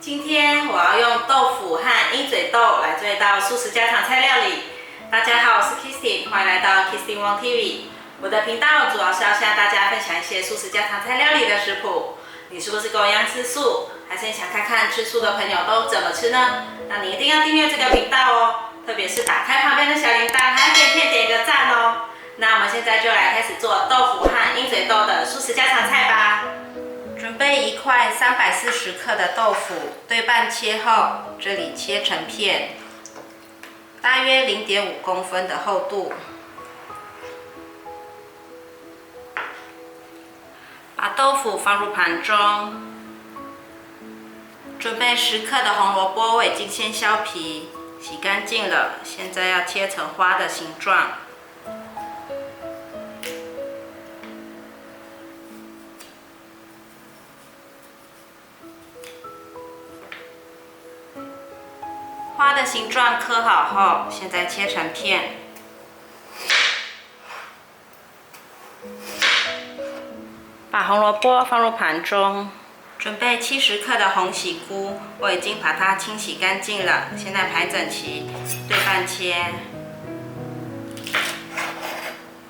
今天我要用豆腐和鹰嘴豆来做一道素食家常菜料理。大家好，我是 Kristin， 欢迎来到 Kristin Wong TV。我的频道主要是要向大家分享一些素食家常菜料理的食谱。你是不是跟我一样吃素？还是你想看看吃素的朋友都怎么吃呢？那你一定要订阅这个频道哦，特别是打开旁边的小铃铛，还给片点一个赞哦。那我们现在就来开始做豆腐和鹰嘴豆的素食家常菜吧。准备一块340克的豆腐，对半切后，这里切成片，大约0.5公分的厚度。把豆腐放入盘中，准备10克的红萝卜，我已经先削皮，洗干净了，现在要切成花的形状。花的形状刻好后，现在切成片。把红萝卜放入盘中，准备70克的红喜菇，我已经把它清洗干净了，现在排整齐，对半切。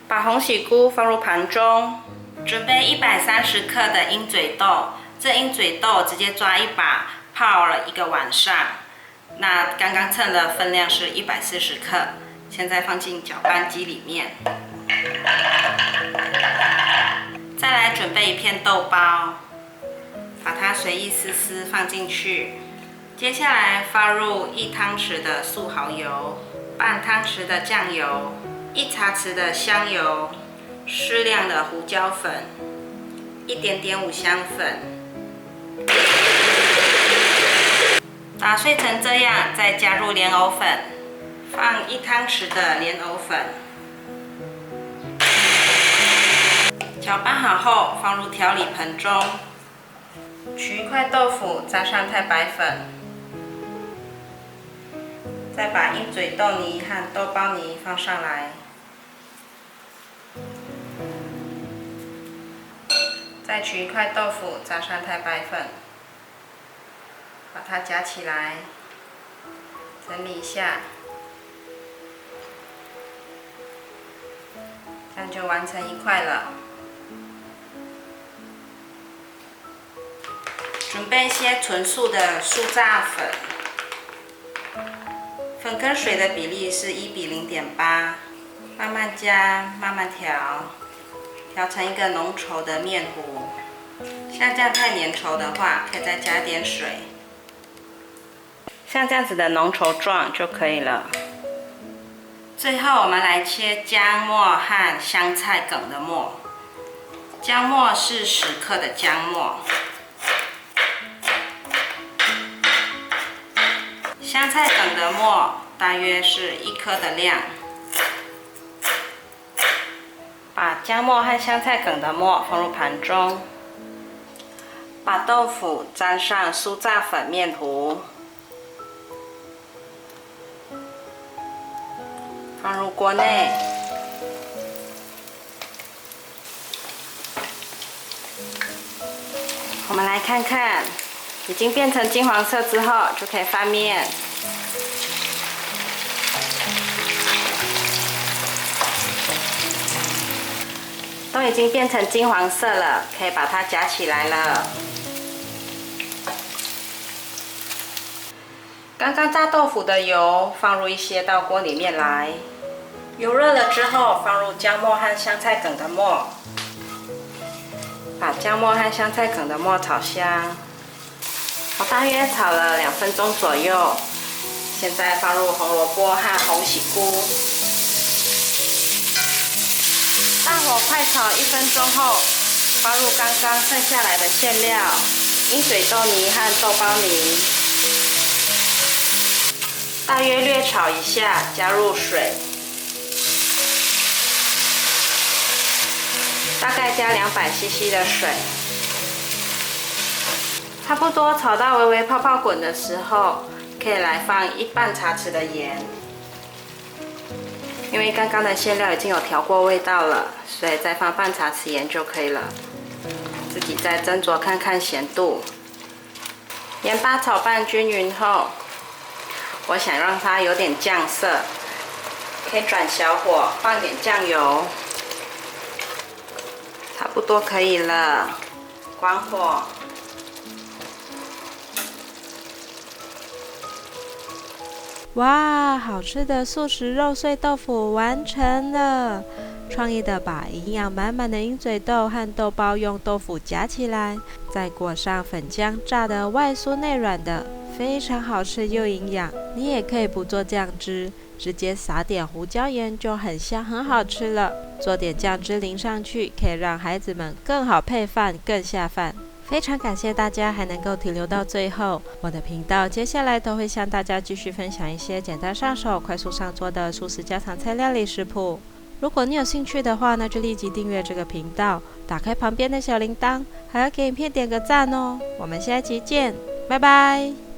把红喜菇放入盘中，准备130克的鹰嘴豆，这鹰嘴豆直接抓一把，泡了1个晚上。那刚刚称的分量是140克，现在放进搅拌机里面。再来准备1片豆包，把它随意撕放进去。接下来放入1汤匙的素蚝油，半汤匙的酱油，1茶匙的香油，适量的胡椒粉，一点点五香粉。打碎成这样，再加入莲藕粉，放1汤匙的莲藕粉，搅拌好后放入调理盆中，取一块豆腐，加上太白粉，再把鹰嘴豆泥和豆包泥放上来，再取一块豆腐，加上太白粉。把它夹起来，整理一下，这样就完成一块了。准备一些纯素的素炸粉，粉跟水的比例是1比0.8，慢慢加，慢慢调，调成一个浓稠的面糊。像这样太粘稠的话，可以再加点水。像这样子的浓稠状就可以了。最后我们来切姜末和香菜梗的末。姜末是10克的姜末，香菜梗的末大约是1颗的量。把姜末和香菜梗的末放入盘中，把豆腐沾上酥炸粉面糊。放入锅内，我们来看看，已经变成金黄色之后，就可以翻面。都已经变成金黄色了，可以把它夹起来了。刚刚炸豆腐的油放入一些到锅里面来，油热了之后放入姜末和香菜梗的末，把姜末和香菜梗的末炒香。我大约炒了2分钟左右，现在放入红萝卜和红喜菇，大火快炒1分钟后，放入刚刚剩下来的馅料，鹰嘴豆泥和豆包泥。大约略炒一下，加入水，大概加200cc 的水。差不多炒到微微泡泡滚的时候，可以来放半茶匙的盐。因为刚刚的馅料已经有调过味道了，所以再放半茶匙盐就可以了。自己再斟酌看看咸度。盐巴炒拌均匀后，我想让它有点酱色，可以转小火，放点酱油，差不多可以了，关火。哇，好吃的素食肉碎豆腐完成了！创意的把营养满满的鹰嘴豆和豆包用豆腐夹起来，再裹上粉浆炸得外酥内软的，非常好吃又营养。你也可以不做酱汁，直接撒点胡椒盐就很香很好吃了。做点酱汁淋上去，可以让孩子们更好配饭，更下饭。非常感谢大家还能够停留到最后，我的频道接下来都会向大家继续分享一些简单上手、快速上桌的素食家常菜料理食谱。如果你有兴趣的话，那就立即订阅这个频道，打开旁边的小铃铛，还要给影片点个赞哦。我们下一期见，拜拜。